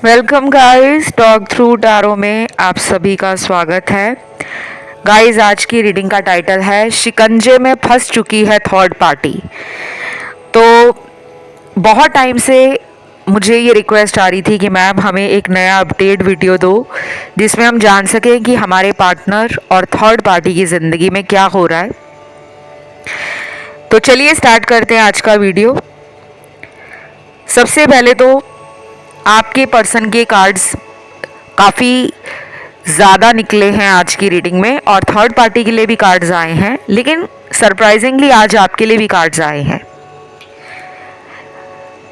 Welcome guys, talk through tarot में आप सभी का स्वागत है। गाइस, आज की रीडिंग का टाइटल है शिकंजे में फंस चुकी है थर्ड पार्टी। तो बहुत टाइम से मुझे ये रिक्वेस्ट आ रही थी कि मैम हमें एक नया अपडेट वीडियो दो जिसमें हम जान सकें कि हमारे पार्टनर और थर्ड पार्टी की ज़िंदगी में क्या हो रहा है। तो चलिए स्टार्ट करते हैं आज का वीडियो। सबसे पहले तो आपके पर्सन के कार्ड्स काफ़ी ज़्यादा निकले हैं आज की रीडिंग में, और थर्ड पार्टी के लिए भी कार्ड्स आए हैं, लेकिन सरप्राइजिंगली आज आपके लिए भी कार्ड्स आए हैं।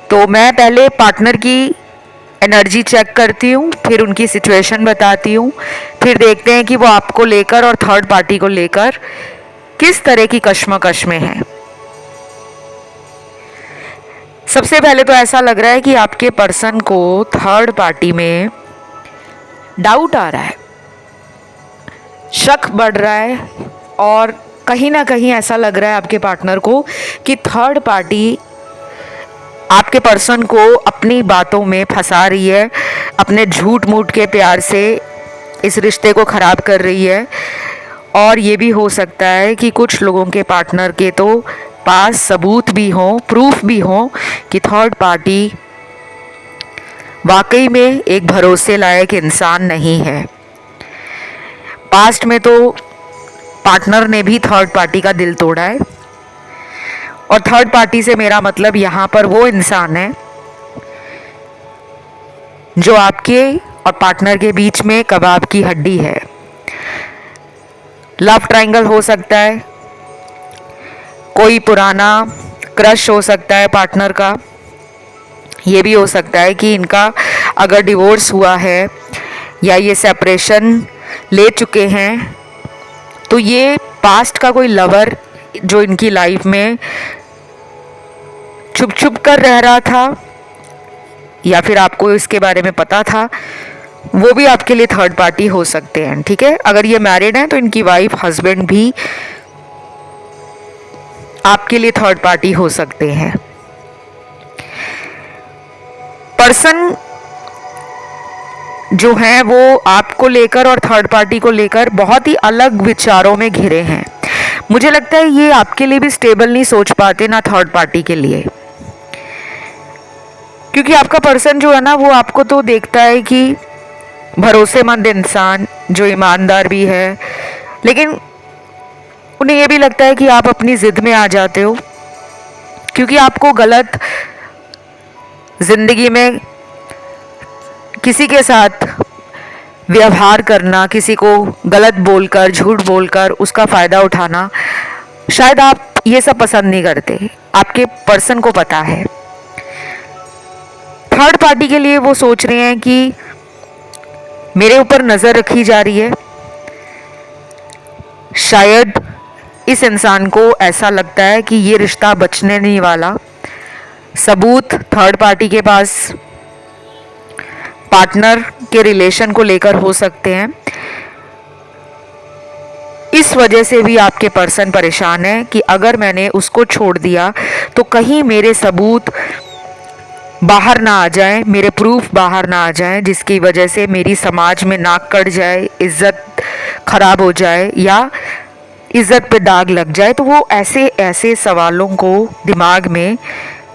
तो मैं पहले पार्टनर की एनर्जी चेक करती हूँ, फिर उनकी सिचुएशन बताती हूँ, फिर देखते हैं कि वो आपको लेकर और थर्ड पार्टी को लेकर किस तरह की कश्मकश में है। सबसे पहले तो ऐसा लग रहा है कि आपके पर्सन को थर्ड पार्टी में डाउट आ रहा है, शक बढ़ रहा है, और कहीं ना कहीं ऐसा लग रहा है आपके पार्टनर को कि थर्ड पार्टी आपके पर्सन को अपनी बातों में फंसा रही है, अपने झूठ मूठ के प्यार से इस रिश्ते को ख़राब कर रही है। और ये भी हो सकता है कि कुछ लोगों के पार्टनर के तो पास सबूत भी हों, प्रूफ भी हों कि थर्ड पार्टी वाकई में एक भरोसे लायक इंसान नहीं है। पास्ट में तो पार्टनर ने भी थर्ड पार्टी का दिल तोड़ा है, और थर्ड पार्टी से मेरा मतलब यहाँ पर वो इंसान है जो आपके और पार्टनर के बीच में कबाब की हड्डी है। लव ट्रायंगल हो सकता है, कोई पुराना क्रश हो सकता है पार्टनर का। ये भी हो सकता है कि इनका अगर डिवोर्स हुआ है या ये सेपरेशन ले चुके हैं, तो ये पास्ट का कोई लवर जो इनकी लाइफ में छुप छुप कर रह रहा था, या फिर आपको इसके बारे में पता था, वो भी आपके लिए थर्ड पार्टी हो सकते हैं। ठीक है, अगर ये मैरिड हैं तो इनकी वाइफ हस्बैंड भी आपके लिए थर्ड पार्टी हो सकते हैं। पर्सन जो है वो आपको लेकर और थर्ड पार्टी को लेकर बहुत ही अलग विचारों में घिरे हैं। मुझे लगता है ये आपके लिए भी स्टेबल नहीं सोच पाते, ना थर्ड पार्टी के लिए, क्योंकि आपका पर्सन जो है ना, वो आपको तो देखता है कि भरोसेमंद इंसान जो ईमानदार भी है, लेकिन उन्हें यह भी लगता है कि आप अपनी ज़िद में आ जाते हो, क्योंकि आपको गलत ज़िंदगी में किसी के साथ व्यवहार करना, किसी को गलत बोलकर, झूठ बोलकर उसका फ़ायदा उठाना, शायद आप ये सब पसंद नहीं करते। आपके पर्सन को पता है। थर्ड पार्टी के लिए वो सोच रहे हैं कि मेरे ऊपर नज़र रखी जा रही है। शायद इस इंसान को ऐसा लगता है कि ये रिश्ता बचने नहीं वाला। सबूत थर्ड पार्टी के पास पार्टनर के रिलेशन को लेकर हो सकते हैं। इस वजह से भी आपके पर्सन परेशान है कि अगर मैंने उसको छोड़ दिया तो कहीं मेरे सबूत बाहर ना आ जाए, मेरे प्रूफ बाहर ना आ जाए, जिसकी वजह से मेरी समाज में नाक कट जाए, इज्जत खराब हो जाए, या इज्जत पे दाग लग जाए। तो वो ऐसे ऐसे सवालों को दिमाग में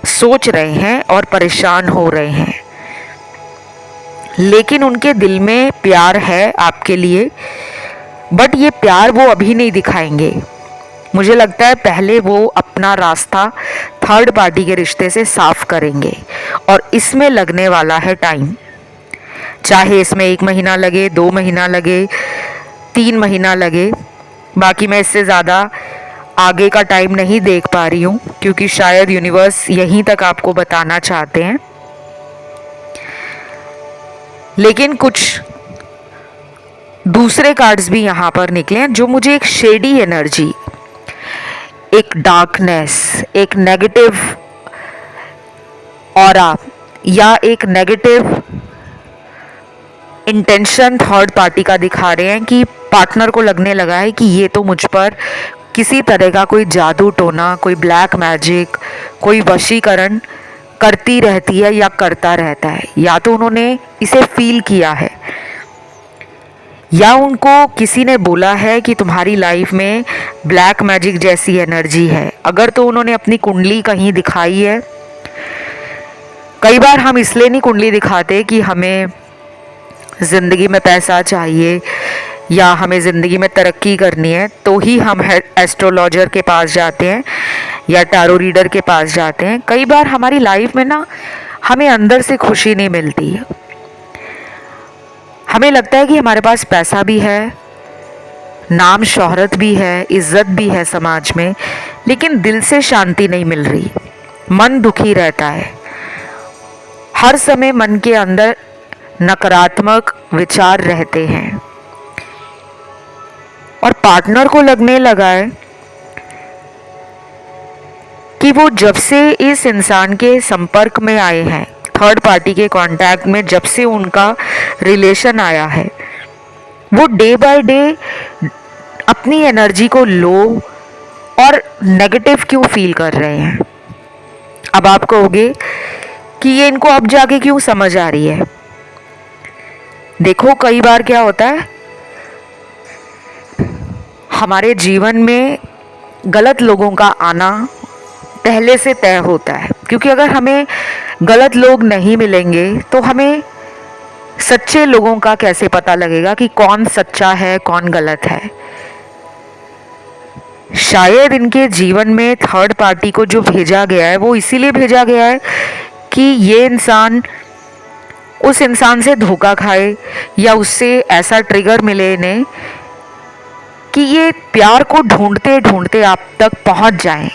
सोच रहे हैं और परेशान हो रहे हैं। लेकिन उनके दिल में प्यार है आपके लिए, बट ये प्यार वो अभी नहीं दिखाएंगे। मुझे लगता है पहले वो अपना रास्ता थर्ड पार्टी के रिश्ते से साफ करेंगे, और इसमें लगने वाला है टाइम। चाहे इसमें 1 महीना लगे, 2 महीना लगे, 3 महीना लगे, बाकी मैं इससे ज़्यादा आगे का टाइम नहीं देख पा रही हूँ, क्योंकि शायद यूनिवर्स यहीं तक आपको बताना चाहते हैं। लेकिन कुछ दूसरे कार्ड्स भी यहाँ पर निकले हैं जो मुझे एक शेडी एनर्जी, एक डार्कनेस, एक नेगेटिव ऑरा या एक नेगेटिव इंटेंशन थर्ड पार्टी का दिखा रहे हैं कि पार्टनर को लगने लगा है कि ये तो मुझ पर किसी तरह का कोई जादू टोना, कोई ब्लैक मैजिक, कोई वशीकरण करती रहती है या करता रहता है। या तो उन्होंने इसे फील किया है या उनको किसी ने बोला है कि तुम्हारी लाइफ में ब्लैक मैजिक जैसी एनर्जी है। अगर तो उन्होंने अपनी कुंडली कहीं दिखाई है। कई बार हम इसलिए नहीं कुंडली दिखाते कि हमें ज़िंदगी में पैसा चाहिए या हमें ज़िंदगी में तरक्की करनी है, तो ही हम एस्ट्रोलॉजर के पास जाते हैं या टैरो रीडर के पास जाते हैं। कई बार हमारी लाइफ में ना हमें अंदर से खुशी नहीं मिलती। हमें लगता है कि हमारे पास पैसा भी है, नाम शोहरत भी है, इज्जत भी है समाज में, लेकिन दिल से शांति नहीं मिल रही। मन दुखी रहता है। हर समय मन के अंदर नकारात्मक विचार रहते हैं और पार्टनर को लगने लगा है कि वो जब से इस इंसान के संपर्क में आए हैं, थर्ड पार्टी के कांटेक्ट में जब से उनका रिलेशन आया है, वो डे बाय डे अपनी एनर्जी को लो और नेगेटिव क्यों फील कर रहे हैं। अब आप कहोगे कि ये इनको अब जाके क्यों समझ आ रही है। देखो, कई बार क्या होता है, हमारे जीवन में गलत लोगों का आना पहले से तय होता है, क्योंकि अगर हमें गलत लोग नहीं मिलेंगे तो हमें सच्चे लोगों का कैसे पता लगेगा कि कौन सच्चा है कौन गलत है। शायद इनके जीवन में थर्ड पार्टी को जो भेजा गया है वो इसीलिए भेजा गया है कि ये इंसान उस इंसान से धोखा खाए या उससे ऐसा ट्रिगर मिले इन्हें कि ये प्यार को ढूंढते ढूंढते आप तक पहुंच जाएं।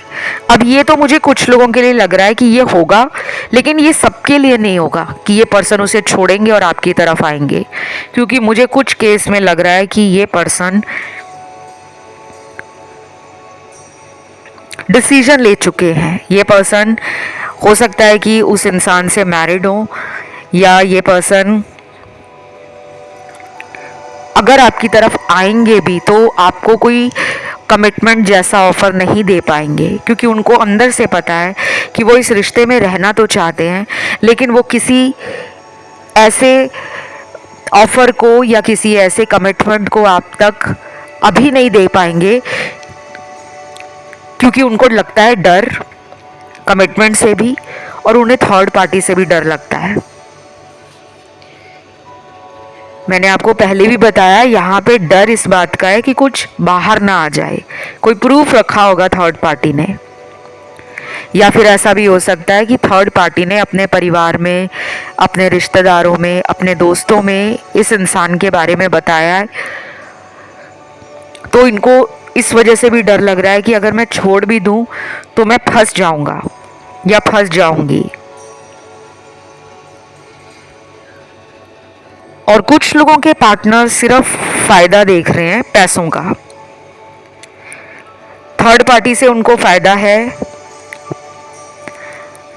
अब ये तो मुझे कुछ लोगों के लिए लग रहा है कि ये होगा, लेकिन ये सबके लिए नहीं होगा कि ये पर्सन उसे छोड़ेंगे और आपकी तरफ आएंगे, क्योंकि मुझे कुछ केस में लग रहा है कि ये पर्सन डिसीजन ले चुके हैं। ये पर्सन हो सकता है कि उस इंसान से मैरिड हो, या ये पर्सन अगर आपकी तरफ आएंगे भी तो आपको कोई कमिटमेंट जैसा ऑफ़र नहीं दे पाएंगे, क्योंकि उनको अंदर से पता है कि वो इस रिश्ते में रहना तो चाहते हैं, लेकिन वो किसी ऐसे ऑफ़र को या किसी ऐसे कमिटमेंट को आप तक अभी नहीं दे पाएंगे, क्योंकि उनको लगता है डर कमिटमेंट से भी, और उन्हें थर्ड पार्टी से भी डर लगता है। मैंने आपको पहले भी बताया, यहाँ पे डर इस बात का है कि कुछ बाहर ना आ जाए, कोई प्रूफ रखा होगा थर्ड पार्टी ने, या फिर ऐसा भी हो सकता है कि थर्ड पार्टी ने अपने परिवार में, अपने रिश्तेदारों में, अपने दोस्तों में इस इंसान के बारे में बताया है, तो इनको इस वजह से भी डर लग रहा है कि अगर मैं छोड़ भी दूं तो मैं फंस जाऊंगा या फंस जाऊंगी। और कुछ लोगों के पार्टनर सिर्फ फायदा देख रहे हैं, पैसों का। थर्ड पार्टी से उनको फायदा है।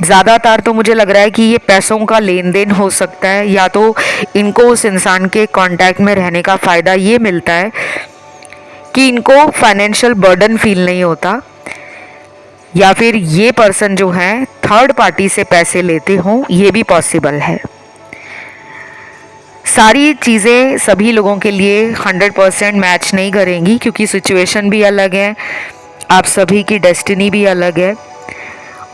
ज़्यादातर तो मुझे लग रहा है कि ये पैसों का लेन देन हो सकता है, या तो इनको उस इंसान के कांटेक्ट में रहने का फ़ायदा ये मिलता है कि इनको फाइनेंशियल बर्डन फील नहीं होता, या फिर ये पर्सन जो है थर्ड पार्टी से पैसे लेते हों, ये भी पॉसिबल है। सारी चीज़ें सभी लोगों के लिए 100% मैच नहीं करेंगी, क्योंकि सिचुएशन भी अलग है, आप सभी की डेस्टिनी भी अलग है,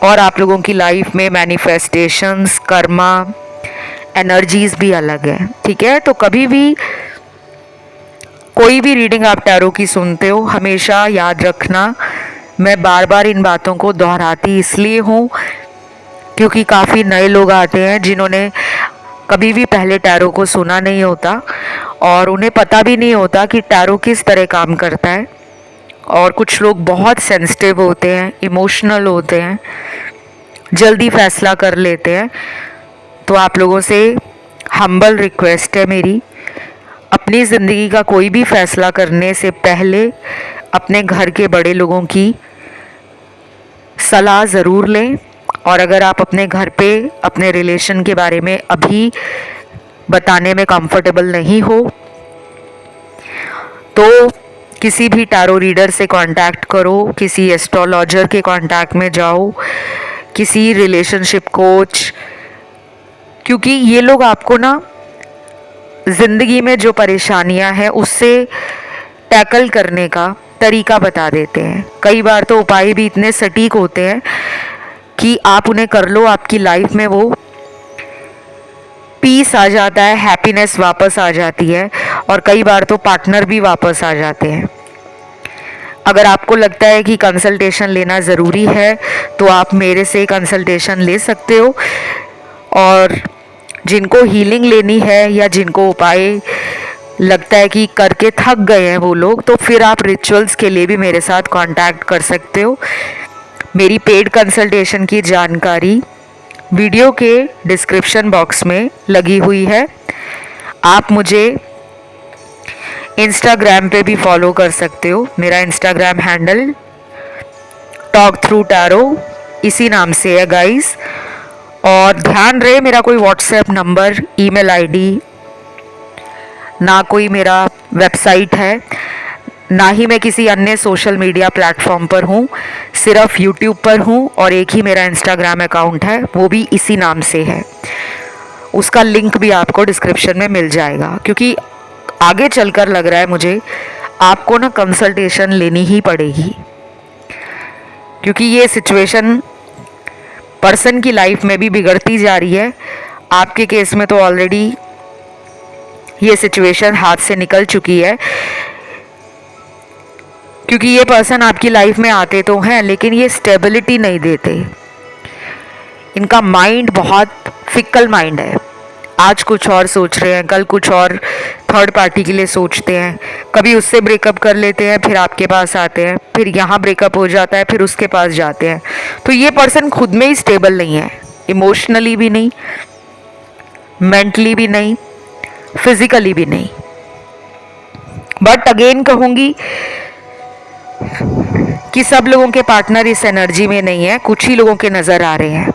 और आप लोगों की लाइफ में मैनिफेस्टेशंस, कर्मा, एनर्जीज भी अलग है। ठीक है, तो कभी भी कोई भी रीडिंग आप टैरो की सुनते हो, हमेशा याद रखना, मैं बार बार इन बातों को दोहराती इसलिए हूँ क्योंकि काफ़ी नए लोग आते हैं जिन्होंने कभी भी पहले टैरो को सुना नहीं होता, और उन्हें पता भी नहीं होता कि टैरो किस तरह काम करता है। और कुछ लोग बहुत सेंसिटिव होते हैं, इमोशनल होते हैं, जल्दी फैसला कर लेते हैं। तो आप लोगों से हम्बल रिक्वेस्ट है मेरी, अपनी ज़िंदगी का कोई भी फैसला करने से पहले अपने घर के बड़े लोगों की सलाह ज़रूर लें। और अगर आप अपने घर पे अपने रिलेशन के बारे में अभी बताने में कंफर्टेबल नहीं हो, तो किसी भी टैरो रीडर से कांटेक्ट करो, किसी एस्ट्रोलॉजर के कांटेक्ट में जाओ, किसी रिलेशनशिप कोच, क्योंकि ये लोग आपको ना ज़िंदगी में जो परेशानियां हैं उससे टैकल करने का तरीका बता देते हैं। कई बार तो उपाय भी इतने सटीक होते हैं कि आप उन्हें कर लो, आपकी लाइफ में वो पीस आ जाता है, हैप्पीनेस वापस आ जाती है, और कई बार तो पार्टनर भी वापस आ जाते हैं। अगर आपको लगता है कि कंसल्टेशन लेना ज़रूरी है तो आप मेरे से कंसल्टेशन ले सकते हो। और जिनको हीलिंग लेनी है या जिनको उपाय लगता है कि करके थक गए हैं वो लोग, तो फिर आप रिचुअल्स के लिए भी मेरे साथ कांटेक्ट कर सकते हो। मेरी पेड कंसल्टेशन की जानकारी वीडियो के डिस्क्रिप्शन बॉक्स में लगी हुई है। आप मुझे इंस्टाग्राम पे भी फॉलो कर सकते हो। मेरा Instagram handle talk through tarot इसी नाम से है गाइस। और ध्यान रहे, मेरा कोई व्हाट्सएप नंबर, ईमेल आईडी, ना कोई मेरा वेबसाइट है, ना ही मैं किसी अन्य सोशल मीडिया प्लेटफॉर्म पर हूँ। सिर्फ यूट्यूब पर हूँ और एक ही मेरा इंस्टाग्राम अकाउंट है, वो भी इसी नाम से है। उसका लिंक भी आपको डिस्क्रिप्शन में मिल जाएगा, क्योंकि आगे चलकर लग रहा है मुझे आपको ना कंसल्टेशन लेनी ही पड़ेगी, क्योंकि ये सिचुएशन पर्सन की लाइफ में भी बिगड़ती जा रही है। आपके केस में तो ऑलरेडी ये सिचुएशन हाथ से निकल चुकी है, क्योंकि ये पर्सन आपकी लाइफ में आते तो हैं लेकिन ये स्टेबिलिटी नहीं देते। इनका माइंड बहुत फिक्कल माइंड है। आज कुछ और सोच रहे हैं, कल कुछ और थर्ड पार्टी के लिए सोचते हैं। कभी उससे ब्रेकअप कर लेते हैं, फिर आपके पास आते हैं, फिर यहाँ ब्रेकअप हो जाता है, फिर उसके पास जाते हैं। तो ये पर्सन खुद में ही स्टेबल नहीं है, इमोशनली भी नहीं, मेंटली भी नहीं, फिजिकली भी नहीं। बट अगेन कहूँगी कि सब लोगों के पार्टनर इस एनर्जी में नहीं है, कुछ ही लोगों के नज़र आ रहे हैं।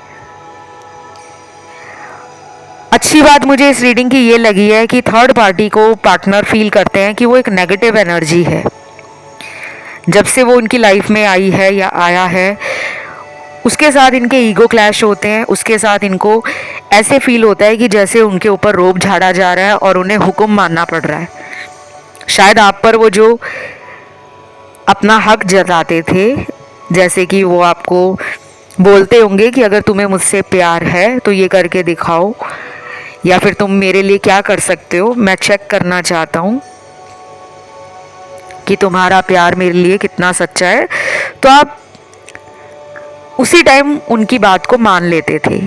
अच्छी बात मुझे इस रीडिंग की ये लगी है कि थर्ड पार्टी को पार्टनर फील करते हैं कि वो एक नेगेटिव एनर्जी है। जब से वो उनकी लाइफ में आई है या आया है, उसके साथ इनके ईगो क्लैश होते हैं। उसके साथ इनको ऐसे फील होता है कि जैसे उनके ऊपर रोब झाड़ा जा रहा है और उन्हें हुक्म मानना पड़ रहा है। शायद आप पर वो जो अपना हक जताते थे, जैसे कि वो आपको बोलते होंगे कि अगर तुम्हें मुझसे प्यार है तो ये करके दिखाओ, या फिर तुम मेरे लिए क्या कर सकते हो, मैं चेक करना चाहता हूँ कि तुम्हारा प्यार मेरे लिए कितना सच्चा है। तो आप उसी टाइम उनकी बात को मान लेते थे।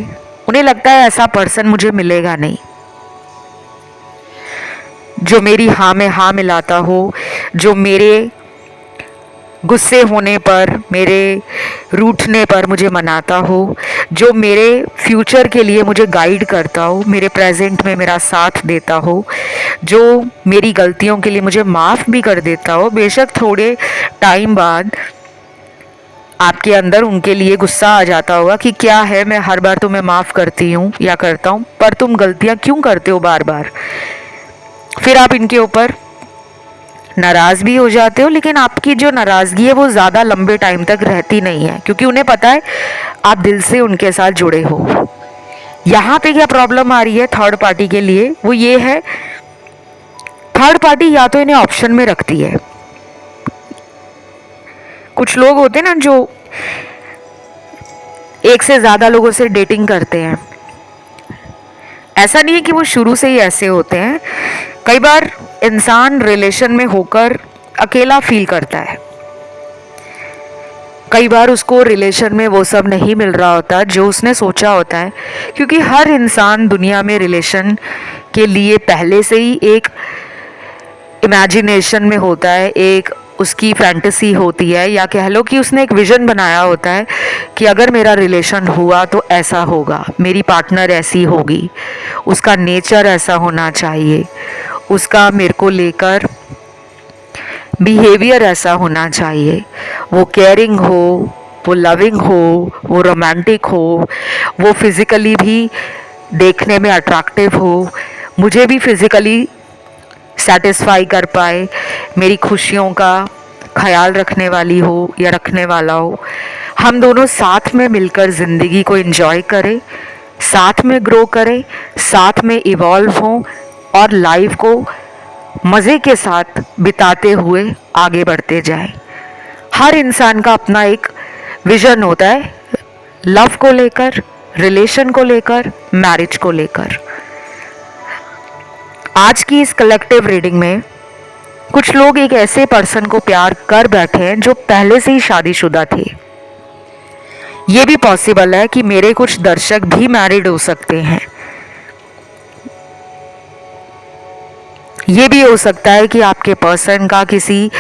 उन्हें लगता है ऐसा पर्सन मुझे मिलेगा नहीं जो मेरी हाँ में हाँ मिलाता हो, जो मेरे गुस्से होने पर, मेरे रूठने पर मुझे मनाता हो, जो मेरे फ्यूचर के लिए मुझे गाइड करता हो, मेरे प्रेजेंट में मेरा साथ देता हो, जो मेरी गलतियों के लिए मुझे माफ़ भी कर देता हो। बेशक थोड़े टाइम बाद आपके अंदर उनके लिए गुस्सा आ जाता होगा कि क्या है, मैं हर बार तुम्हें माफ़ करती हूँ या करता हूँ, पर तुम गलतियाँ क्यों करते हो बार बार। फिर आप इनके ऊपर नाराज़ भी हो जाते हो, लेकिन आपकी जो नाराज़गी है वो ज़्यादा लंबे टाइम तक रहती नहीं है, क्योंकि उन्हें पता है आप दिल से उनके साथ जुड़े हो। यहाँ पे क्या प्रॉब्लम आ रही है थर्ड पार्टी के लिए, वो ये है, थर्ड पार्टी या तो इन्हें ऑप्शन में रखती है। कुछ लोग होते हैं ना जो एक से ज़्यादा लोगों से डेटिंग करते हैं। ऐसा नहीं है कि वो शुरू से ही ऐसे होते हैं। कई बार इंसान रिलेशन में होकर अकेला फील करता है। कई बार उसको रिलेशन में वो सब नहीं मिल रहा होता जो उसने सोचा होता है, क्योंकि हर इंसान दुनिया में रिलेशन के लिए पहले से ही एक इमेजिनेशन में होता है, एक उसकी फैंटेसी होती है, या कह लो कि उसने एक विज़न बनाया होता है कि अगर मेरा रिलेशन हुआ तो ऐसा होगा, मेरी पार्टनर ऐसी होगी, उसका नेचर ऐसा होना चाहिए, उसका मेरे को लेकर बिहेवियर ऐसा होना चाहिए, वो केयरिंग हो, वो लविंग हो, वो रोमांटिक हो, वो फिज़िकली भी देखने में अट्रैक्टिव हो, मुझे भी फिज़िकली सेटिस्फाई कर पाए, मेरी खुशियों का ख्याल रखने वाली हो या रखने वाला हो। हम दोनों साथ में मिलकर ज़िंदगी को एंजॉय करें, साथ में ग्रो करें, साथ में इवॉल्व हों और लाइफ को मज़े के साथ बिताते हुए आगे बढ़ते जाएं। हर इंसान का अपना एक विजन होता है, लव को लेकर, रिलेशन को लेकर, मैरिज को लेकर। आज की इस कलेक्टिव रीडिंग में कुछ लोग एक ऐसे पर्सन को प्यार कर बैठे हैं जो पहले से ही शादीशुदा थे। ये भी पॉसिबल है कि मेरे कुछ दर्शक भी मैरिड हो सकते हैं। ये भी हो सकता है कि आपके पर्सन का किसी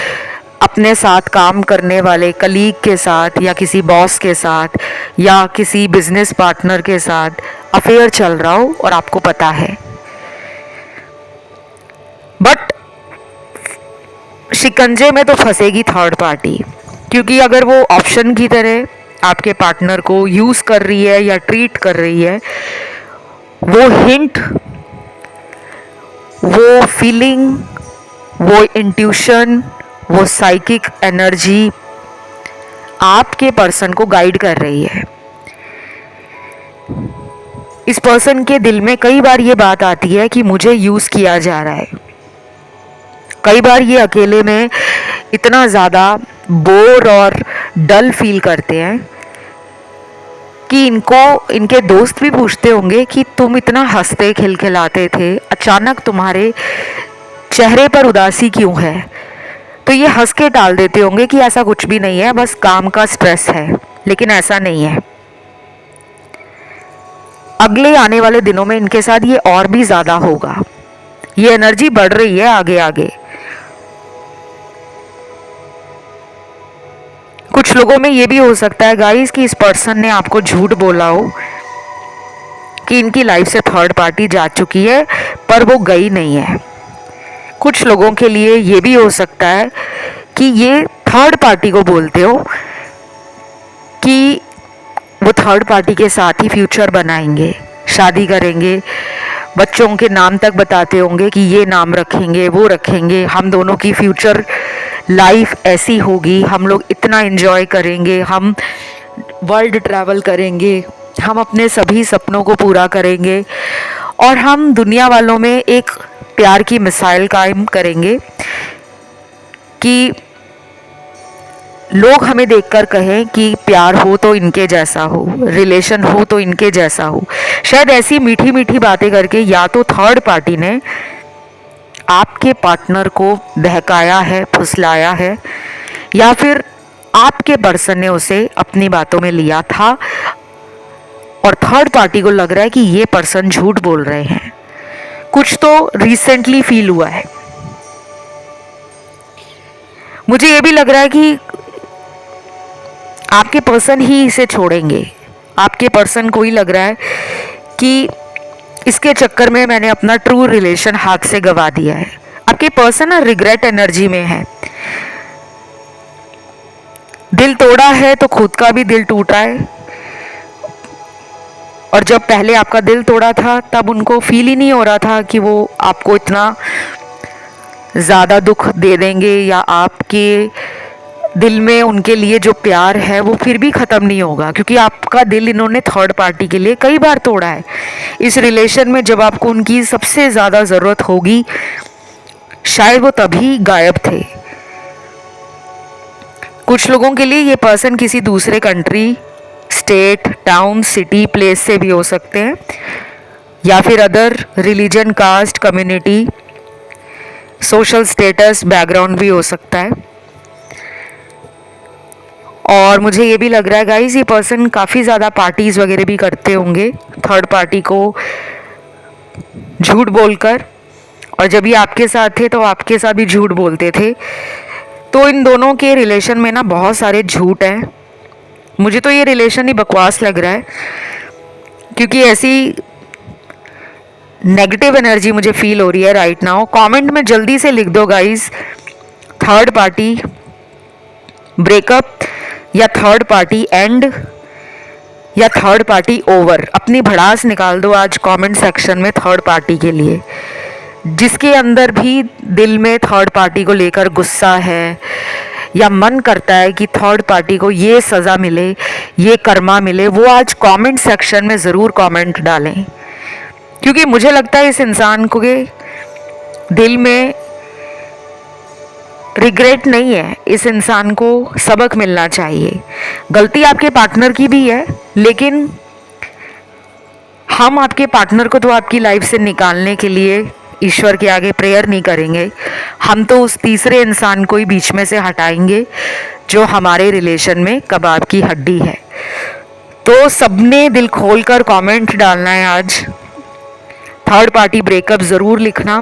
अपने साथ काम करने वाले कलीग के साथ या किसी बॉस के साथ या किसी बिजनेस पार्टनर के साथ अफेयर चल रहा हो और आपको पता है। बट शिकंजे में तो फंसेगी थर्ड पार्टी, क्योंकि अगर वो ऑप्शन की तरह आपके पार्टनर को यूज़ कर रही है या ट्रीट कर रही है, वो हिंट, वो फीलिंग, वो इंट्यूशन, वो साइकिक एनर्जी आपके पर्सन को गाइड कर रही है। इस पर्सन के दिल में कई बार ये बात आती है कि मुझे यूज़ किया जा रहा है। कई बार ये अकेले में इतना ज़्यादा बोर और डल फील करते हैं कि इनके दोस्त भी पूछते होंगे कि तुम इतना हंसते खिलखिलाते थे, अचानक तुम्हारे चेहरे पर उदासी क्यों है। तो ये हंस के टाल देते होंगे कि ऐसा कुछ भी नहीं है, बस काम का स्ट्रेस है। लेकिन ऐसा नहीं है। अगले आने वाले दिनों में इनके साथ ये और भी ज़्यादा होगा। ये एनर्जी बढ़ रही है आगे आगे। कुछ लोगों में ये भी हो सकता है गाइस कि इस पर्सन ने आपको झूठ बोला हो कि इनकी लाइफ से थर्ड पार्टी जा चुकी है, पर वो गई नहीं है। कुछ लोगों के लिए ये भी हो सकता है कि ये थर्ड पार्टी को बोलते हो कि वो थर्ड पार्टी के साथ ही फ्यूचर बनाएंगे, शादी करेंगे, बच्चों के नाम तक बताते होंगे कि ये नाम रखेंगे, वो रखेंगे, हम दोनों की फ्यूचर लाइफ ऐसी होगी, हम लोग इतना एंजॉय करेंगे, हम वर्ल्ड ट्रैवल करेंगे, हम अपने सभी सपनों को पूरा करेंगे और हम दुनिया वालों में एक प्यार की मिसाइल कायम करेंगे कि लोग हमें देखकर कहें कि प्यार हो तो इनके जैसा हो, रिलेशन हो तो इनके जैसा हो। शायद ऐसी मीठी मीठी बातें करके या तो थर्ड पार्टी ने आपके पार्टनर को बहकाया है, फुसलाया है, या फिर आपके पर्सन ने उसे अपनी बातों में लिया था और थर्ड पार्टी को लग रहा है कि ये पर्सन झूठ बोल रहे हैं। कुछ तो रिसेंटली फील हुआ है। मुझे ये भी लग रहा है कि आपके पर्सन ही इसे छोड़ेंगे। आपके पर्सन को ही लग रहा है कि इसके चक्कर में मैंने अपना ट्रू रिलेशन हाथ से गवा दिया है। आपके पर्सन रिग्रेट एनर्जी में है। दिल तोड़ा है तो खुद का भी दिल टूटा है, और जब पहले आपका दिल तोड़ा था तब उनको फील ही नहीं हो रहा था कि वो आपको इतना ज़्यादा दुख दे देंगे, या आपके दिल में उनके लिए जो प्यार है वो फिर भी ख़त्म नहीं होगा, क्योंकि आपका दिल इन्होंने थर्ड पार्टी के लिए कई बार तोड़ा है। इस रिलेशन में जब आपको उनकी सबसे ज़्यादा ज़रूरत होगी शायद वो तभी गायब थे। कुछ लोगों के लिए ये पर्सन किसी दूसरे country, state, town, city, place से भी हो सकते हैं, या फिर other religion, caste, community, social status, background भी हो सकता है। और मुझे ये भी लग रहा है गाइस ये पर्सन काफ़ी ज़्यादा पार्टीज़ वगैरह भी करते होंगे थर्ड पार्टी को झूठ बोलकर, और जब ये आपके साथ थे तो आपके साथ भी झूठ बोलते थे। तो इन दोनों के रिलेशन में ना बहुत सारे झूठ हैं। मुझे तो ये रिलेशन ही बकवास लग रहा है, क्योंकि ऐसी नेगेटिव एनर्जी मुझे फील हो रही है राइट नाउ। कमेंट में जल्दी से लिख दो गाइस, थर्ड पार्टी ब्रेकअप या थर्ड पार्टी एंड या थर्ड पार्टी ओवर। अपनी भड़ास निकाल दो आज कमेंट सेक्शन में थर्ड पार्टी के लिए। जिसके अंदर भी दिल में थर्ड पार्टी को लेकर गुस्सा है या मन करता है कि थर्ड पार्टी को ये सज़ा मिले, ये कर्मा मिले, वो आज कमेंट सेक्शन में ज़रूर कमेंट डालें, क्योंकि मुझे लगता है इस इंसान को के दिल में रिग्रेट नहीं है। इस इंसान को सबक मिलना चाहिए। गलती आपके पार्टनर की भी है, लेकिन हम आपके पार्टनर को तो आपकी लाइफ से निकालने के लिए ईश्वर के आगे प्रेयर नहीं करेंगे। हम तो उस तीसरे इंसान को ही बीच में से हटाएंगे जो हमारे रिलेशन में कबाब की हड्डी है। तो सबने दिल खोलकर कमेंट डालना है आज। थर्ड पार्टी ब्रेकअप ज़रूर लिखना,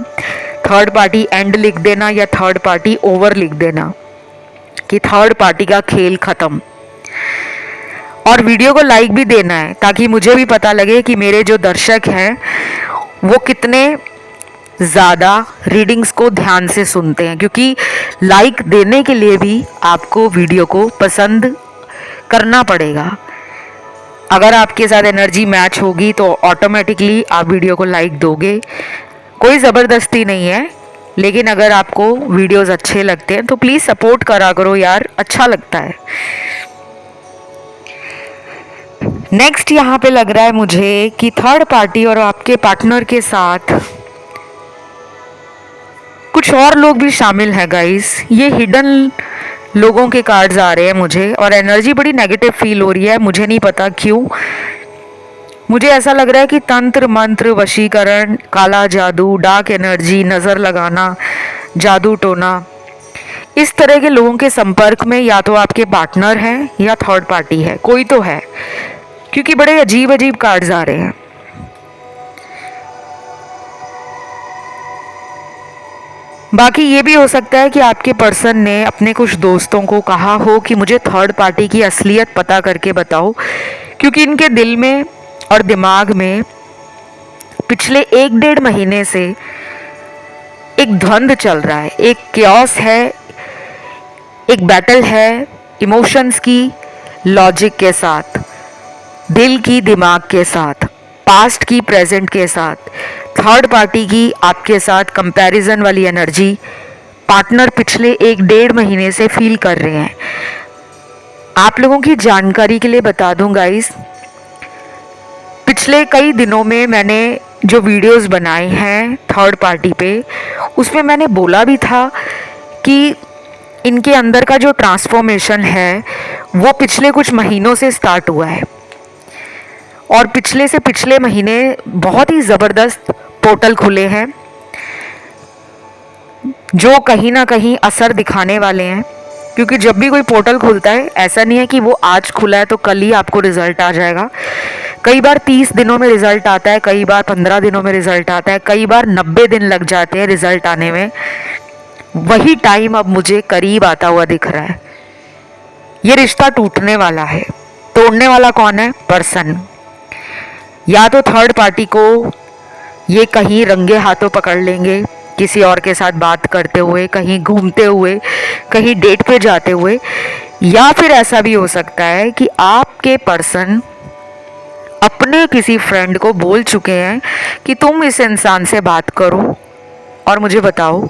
थर्ड पार्टी एंड लिख देना या थर्ड पार्टी ओवर लिख देना कि थर्ड पार्टी का खेल ख़त्म। और वीडियो को लाइक भी देना है ताकि मुझे भी पता लगे कि मेरे जो दर्शक हैं वो कितने ज़्यादा रीडिंग्स को ध्यान से सुनते हैं, क्योंकि लाइक देने के लिए भी आपको वीडियो को पसंद करना पड़ेगा। अगर आपके साथ एनर्जी मैच होगी तो ऑटोमेटिकली आप वीडियो को लाइक दोगे। कोई ज़बरदस्ती नहीं है, लेकिन अगर आपको वीडियोस अच्छे लगते हैं तो प्लीज़ सपोर्ट करा करो यार, अच्छा लगता है। नेक्स्ट यहाँ पे लग रहा है मुझे कि थर्ड पार्टी और आपके पार्टनर के साथ कुछ और लोग भी शामिल हैं गाइस। ये हिडन लोगों के कार्ड्स आ रहे हैं मुझे, और एनर्जी बड़ी नेगेटिव फील हो रही है। मुझे नहीं पता क्यों, मुझे ऐसा लग रहा है कि तंत्र मंत्र, वशीकरण, काला जादू, डार्क एनर्जी, नज़र लगाना, जादू टोना, इस तरह के लोगों के संपर्क में या तो आपके पार्टनर हैं या थर्ड पार्टी है, कोई तो है, क्योंकि बड़े अजीब अजीब कार्ड्स आ रहे हैं। बाकी ये भी हो सकता है कि आपके पर्सन ने अपने कुछ दोस्तों को कहा हो कि मुझे थर्ड पार्टी की असलियत पता करके बताओ, क्योंकि इनके दिल में और दिमाग में पिछले 1-1.5 महीने से एक द्वंद्व चल रहा है, एक क्योस है, एक बैटल है इमोशंस की, लॉजिक के साथ, दिल की, दिमाग के साथ, पास्ट की, प्रेजेंट के साथ। थर्ड पार्टी की आपके साथ कंपैरिजन वाली एनर्जी पार्टनर पिछले 1-1.5 महीने से फील कर रहे हैं। आप लोगों की जानकारी के लिए बता दूं गाइस, पिछले कई दिनों में मैंने जो वीडियोस बनाए हैं थर्ड पार्टी पे, उसमें मैंने बोला भी था कि इनके अंदर का जो ट्रांसफॉर्मेशन है वो पिछले कुछ महीनों से स्टार्ट हुआ है, और पिछले से पिछले महीने बहुत ही ज़बरदस्त पोर्टल खुले हैं जो कहीं ना कहीं असर दिखाने वाले हैं। क्योंकि जब भी कोई पोर्टल खुलता है, ऐसा नहीं है कि वो आज खुला है तो कल ही आपको रिजल्ट आ जाएगा। कई बार 30 दिनों में रिजल्ट आता है, कई बार 15 दिनों में रिजल्ट आता है, कई बार 90 दिन लग जाते हैं रिजल्ट आने में। वही टाइम अब मुझे करीब आता हुआ दिख रहा है। ये रिश्ता टूटने वाला है। तोड़ने वाला कौन है? पर्सन। या तो थर्ड पार्टी को ये कहीं रंगे हाथों पकड़ लेंगे, किसी और के साथ बात करते हुए, कहीं घूमते हुए, कहीं डेट पे जाते हुए, या फिर ऐसा भी हो सकता है कि आपके पर्सन अपने किसी फ्रेंड को बोल चुके हैं कि तुम इस इंसान से बात करो और मुझे बताओ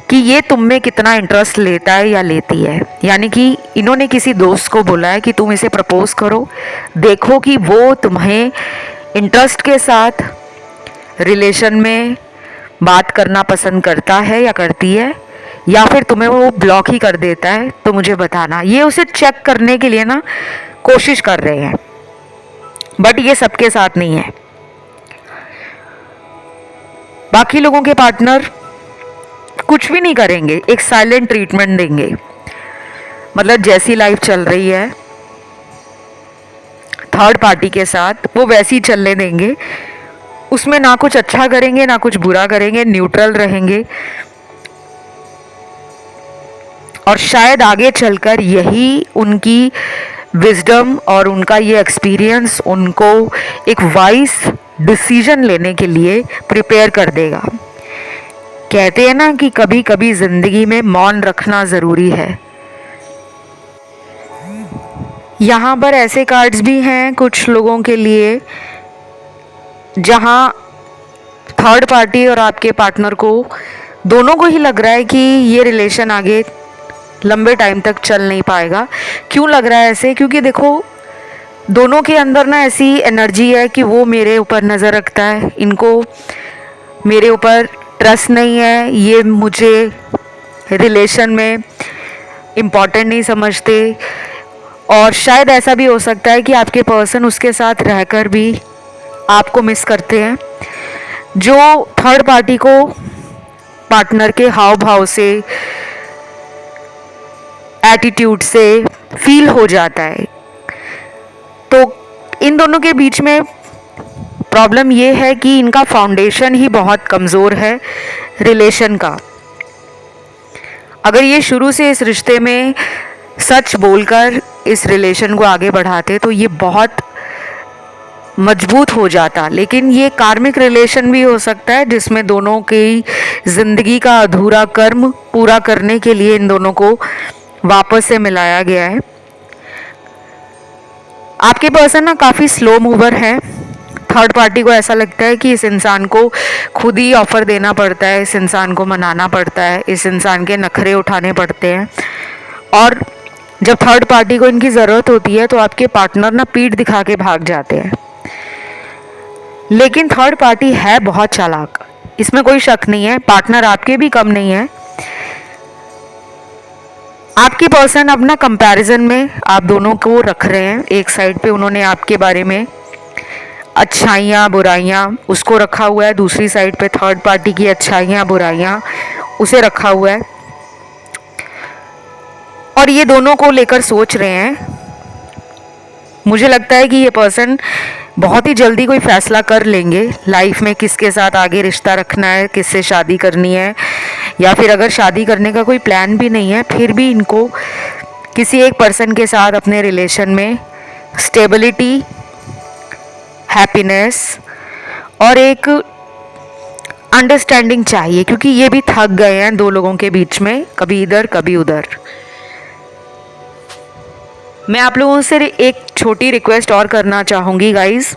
कि ये तुम में कितना इंटरेस्ट लेता है या लेती है। यानी कि इन्होंने किसी दोस्त को बोला है कि तुम इसे प्रपोज करो, देखो कि वो तुम्हें इंटरेस्ट के साथ रिलेशन में बात करना पसंद करता है या करती है, या फिर तुम्हें वो ब्लॉक ही कर देता है, तो मुझे बताना। ये उसे चेक करने के लिए ना कोशिश कर रहे हैं, बट ये सबके साथ नहीं है। बाकी लोगों के पार्टनर कुछ भी नहीं करेंगे, एक साइलेंट ट्रीटमेंट देंगे। मतलब जैसी लाइफ चल रही है थर्ड पार्टी के साथ, वो वैसी चलने देंगे। उसमें ना कुछ अच्छा करेंगे ना कुछ बुरा करेंगे, न्यूट्रल रहेंगे। और शायद आगे चलकर यही उनकी विजडम और उनका ये एक्सपीरियंस उनको एक वाइज डिसीजन लेने के लिए प्रिपेयर कर देगा। कहते हैं ना कि कभी कभी जिंदगी में मौन रखना ज़रूरी है। यहाँ पर ऐसे कार्ड्स भी हैं कुछ लोगों के लिए जहाँ थर्ड पार्टी और आपके पार्टनर को दोनों को ही लग रहा है कि ये रिलेशन आगे लंबे टाइम तक चल नहीं पाएगा। क्यों लग रहा है ऐसे? क्योंकि देखो, दोनों के अंदर ना ऐसी एनर्जी है कि वो मेरे ऊपर नज़र रखता है, इनको मेरे ऊपर ट्रस्ट नहीं है, ये मुझे रिलेशन में इम्पॉर्टेंट नहीं समझते। और शायद ऐसा भी हो सकता है कि आपके पर्सन उसके साथ रहकर भी आपको मिस करते हैं। जो थर्ड पार्टी को पार्टनर के हाव भाव से, एटीट्यूड से फील हो जाता है। तो इन दोनों के बीच में प्रॉब्लम ये है कि इनका फाउंडेशन ही बहुत कमज़ोर है रिलेशन का। अगर ये शुरू से इस रिश्ते में सच बोलकर इस रिलेशन को आगे बढ़ाते तो ये बहुत मजबूत हो जाता। लेकिन ये कार्मिक रिलेशन भी हो सकता है जिसमें दोनों की ज़िंदगी का अधूरा कर्म पूरा करने के लिए इन दोनों को वापस से मिलाया गया है। आपके पर्सन ना काफ़ी स्लो मूवर है। थर्ड पार्टी को ऐसा लगता है कि इस इंसान को खुद ही ऑफ़र देना पड़ता है, इस इंसान को मनाना पड़ता है, इस इंसान के नखरे उठाने पड़ते हैं। और जब थर्ड पार्टी को इनकी ज़रूरत होती है तो आपके पार्टनर ना पीठ दिखा के भाग जाते हैं। लेकिन थर्ड पार्टी है बहुत चालाक, इसमें कोई शक नहीं है। पार्टनर आपके भी कम नहीं है। आपके पर्सन अपना कंपैरिजन में आप दोनों को रख रहे हैं। एक साइड पे उन्होंने आपके बारे में अच्छाइयाँ बुराइयाँ उसको रखा हुआ है, दूसरी साइड पे थर्ड पार्टी की अच्छाइयाँ बुराइयाँ उसे रखा हुआ है। और ये दोनों को लेकर सोच रहे हैं। मुझे लगता है कि ये पर्सन बहुत ही जल्दी कोई फ़ैसला कर लेंगे लाइफ में, किसके साथ आगे रिश्ता रखना है, किससे शादी करनी है, या फिर अगर शादी करने का कोई प्लान भी नहीं है फिर भी इनको किसी एक पर्सन के साथ अपने रिलेशन में स्टेबिलिटी, हैप्पीनेस और एक अंडरस्टैंडिंग चाहिए, क्योंकि ये भी थक गए हैं दो लोगों के बीच में, कभी इधर कभी उधर। मैं आप लोगों से एक छोटी रिक्वेस्ट और करना चाहूँगी गाइस।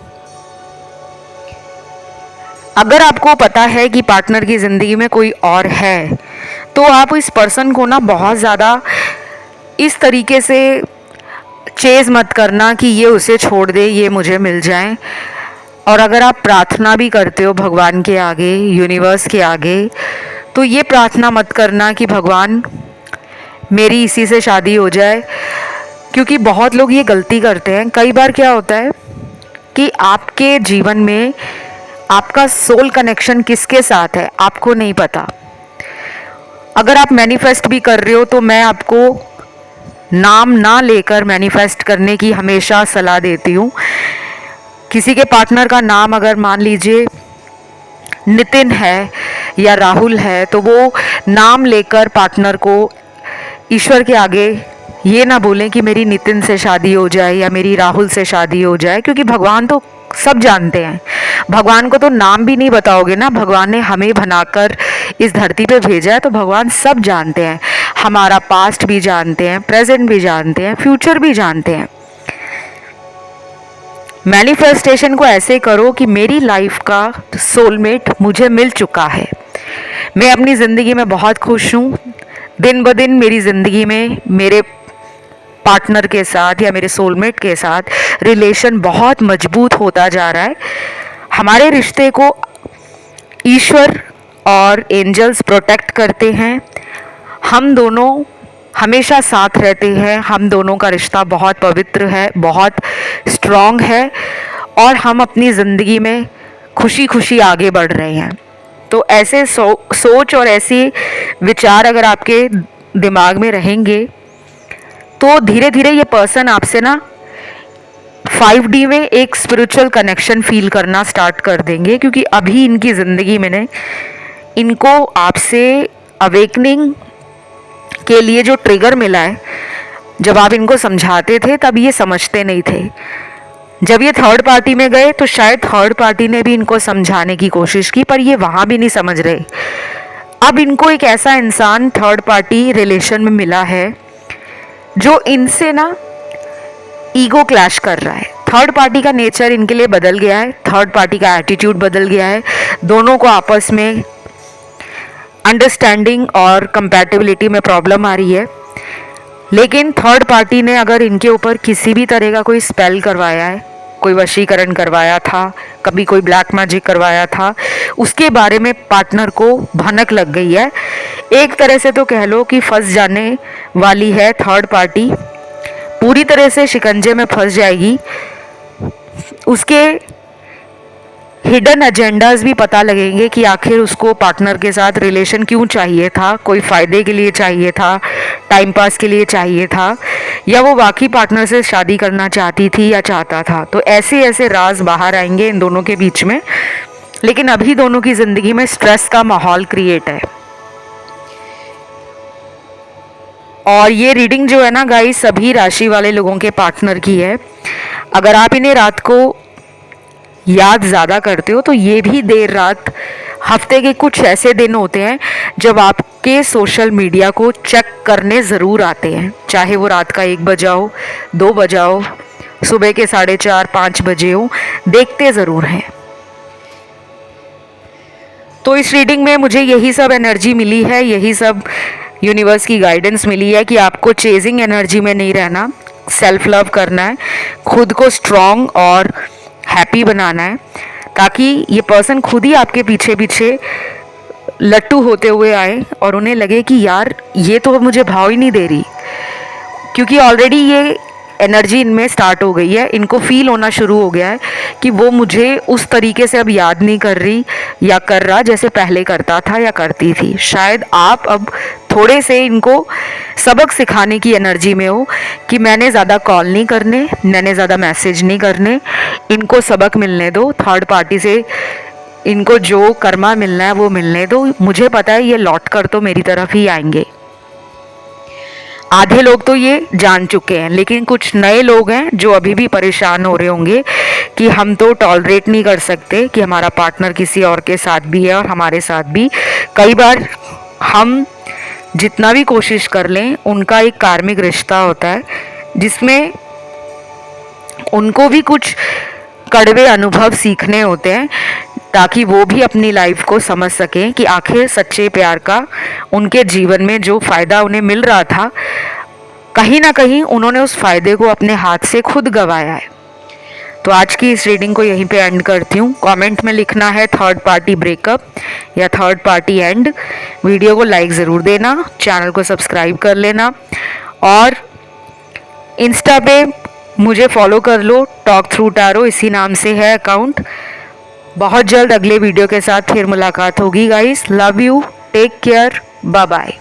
अगर आपको पता है कि पार्टनर की ज़िंदगी में कोई और है तो आप इस पर्सन को ना बहुत ज़्यादा इस तरीके से चेज़ मत करना कि ये उसे छोड़ दे, ये मुझे मिल जाए। और अगर आप प्रार्थना भी करते हो भगवान के आगे, यूनिवर्स के आगे, तो ये प्रार्थना मत करना कि भगवान मेरी इसी से शादी हो जाए, क्योंकि बहुत लोग ये गलती करते हैं। कई बार क्या होता है कि आपके जीवन में आपका सोल कनेक्शन किसके साथ है आपको नहीं पता। अगर आप मैनिफेस्ट भी कर रहे हो तो मैं आपको नाम ना लेकर मैनिफेस्ट करने की हमेशा सलाह देती हूँ। किसी के पार्टनर का नाम अगर मान लीजिए नितिन है या राहुल है तो वो नाम लेकर पार्टनर को ईश्वर के आगे ये ना बोलें कि मेरी नितिन से शादी हो जाए या मेरी राहुल से शादी हो जाए, क्योंकि भगवान तो सब जानते हैं। भगवान को तो नाम भी नहीं बताओगे ना, भगवान ने हमें बनाकर इस धरती पे भेजा है तो भगवान सब जानते हैं। हमारा पास्ट भी जानते हैं, प्रेजेंट भी जानते हैं, फ्यूचर भी जानते हैं। मैनिफेस्टेशन को ऐसे करो कि मेरी लाइफ का सोलमेट मुझे मिल चुका है, मैं अपनी ज़िंदगी में बहुत खुश हूँ। दिन ब दिन मेरी ज़िंदगी में मेरे पार्टनर के साथ या मेरे सोलमेट के साथ रिलेशन बहुत मजबूत होता जा रहा है। हमारे रिश्ते को ईश्वर और एंजल्स प्रोटेक्ट करते हैं। हम दोनों हमेशा साथ रहते हैं। हम दोनों का रिश्ता बहुत पवित्र है, बहुत स्ट्रॉन्ग है और हम अपनी ज़िंदगी में खुशी खुशी आगे बढ़ रहे हैं। तो ऐसे सोच और ऐसे विचार अगर आपके दिमाग में रहेंगे तो धीरे धीरे ये पर्सन आपसे ना 5D में एक स्पिरिचुअल कनेक्शन फील करना स्टार्ट कर देंगे, क्योंकि अभी इनकी ज़िंदगी में ने इनको आपसे अवेकनिंग के लिए जो ट्रिगर मिला है, जब आप इनको समझाते थे तब ये समझते नहीं थे। जब ये थर्ड पार्टी में गए तो शायद थर्ड पार्टी ने भी इनको समझाने की कोशिश की, पर ये वहाँ भी नहीं समझ रहे। अब इनको एक ऐसा इंसान थर्ड पार्टी रिलेशन में मिला है जो इनसे ना ईगो क्लैश कर रहा है। थर्ड पार्टी का नेचर इनके लिए बदल गया है, थर्ड पार्टी का एटीट्यूड बदल गया है। दोनों को आपस में अंडरस्टैंडिंग और कंपैटिबिलिटी में प्रॉब्लम आ रही है। लेकिन थर्ड पार्टी ने अगर इनके ऊपर किसी भी तरह का कोई स्पेल करवाया है, कोई वशीकरण करवाया था, कभी कोई ब्लैक मैजिक करवाया था, उसके बारे में पार्टनर को भनक लग गई है। एक तरह से तो कह लो कि फंस जाने वाली है थर्ड पार्टी, पूरी तरह से शिकंजे में फंस जाएगी। उसके हिडन एजेंडाज भी पता लगेंगे कि आखिर उसको पार्टनर के साथ रिलेशन क्यों चाहिए था, कोई फ़ायदे के लिए चाहिए था, टाइम पास के लिए चाहिए था, या वो बाकी पार्टनर से शादी करना चाहती थी या चाहता था। तो ऐसे ऐसे राज बाहर आएंगे इन दोनों के बीच में। लेकिन अभी दोनों की ज़िंदगी में स्ट्रेस का माहौल क्रिएट है। और ये रीडिंग जो है ना गाइस, सभी राशि वाले लोगों के पार्टनर की है। अगर आप इन्हें रात को याद ज़्यादा करते हो तो ये भी देर रात हफ्ते के कुछ ऐसे दिन होते हैं जब आपके सोशल मीडिया को चेक करने ज़रूर आते हैं, चाहे वो रात का 1 बजा हो, 2 बजा हो, सुबह के 4:30 5 बजे हो, देखते ज़रूर हैं। तो इस रीडिंग में मुझे यही सब एनर्जी मिली है, यही सब यूनिवर्स की गाइडेंस मिली है कि आपको चेजिंग एनर्जी में नहीं रहना, सेल्फ लव करना है, खुद को स्ट्रॉन्ग और हैप्पी बनाना है, ताकि ये पर्सन खुद ही आपके पीछे पीछे लट्टू होते हुए आए और उन्हें लगे कि यार ये तो मुझे भाव ही नहीं दे रही, क्योंकि ऑलरेडी ये एनर्जी इनमें स्टार्ट हो गई है। इनको फील होना शुरू हो गया है कि वो मुझे उस तरीके से अब याद नहीं कर रही या कर रहा जैसे पहले करता था या करती थी। शायद आप अब थोड़े से इनको सबक सिखाने की एनर्जी में हो कि मैंने ज़्यादा कॉल नहीं करने, मैंने ज़्यादा मैसेज नहीं करने, इनको सबक मिलने दो, थर्ड पार्टी से इनको जो कर्मा मिलना है वो मिलने दो, मुझे पता है ये लौट कर तो मेरी तरफ ही आएंगे। आधे लोग तो ये जान चुके हैं, लेकिन कुछ नए लोग हैं जो अभी भी परेशान हो रहे होंगे कि हम तो टॉलरेट नहीं कर सकते कि हमारा पार्टनर किसी और के साथ भी है और हमारे साथ भी। कई बार हम जितना भी कोशिश कर लें, उनका एक कार्मिक रिश्ता होता है जिसमें उनको भी कुछ कड़वे अनुभव सीखने होते हैं, ताकि वो भी अपनी लाइफ को समझ सकें कि आखिर सच्चे प्यार का उनके जीवन में जो फ़ायदा उन्हें मिल रहा था, कहीं ना कहीं उन्होंने उस फ़ायदे को अपने हाथ से खुद गंवाया है। तो आज की इस रीडिंग को यहीं पे एंड करती हूँ। कमेंट में लिखना है थर्ड पार्टी ब्रेकअप या थर्ड पार्टी एंड। वीडियो को लाइक ज़रूर देना, चैनल को सब्सक्राइब कर लेना और इंस्टा पे मुझे फॉलो कर लो, टॉक थ्रू टैरो इसी नाम से है अकाउंट। बहुत जल्द अगले वीडियो के साथ फिर मुलाकात होगी guys. Love you, take care, bye bye.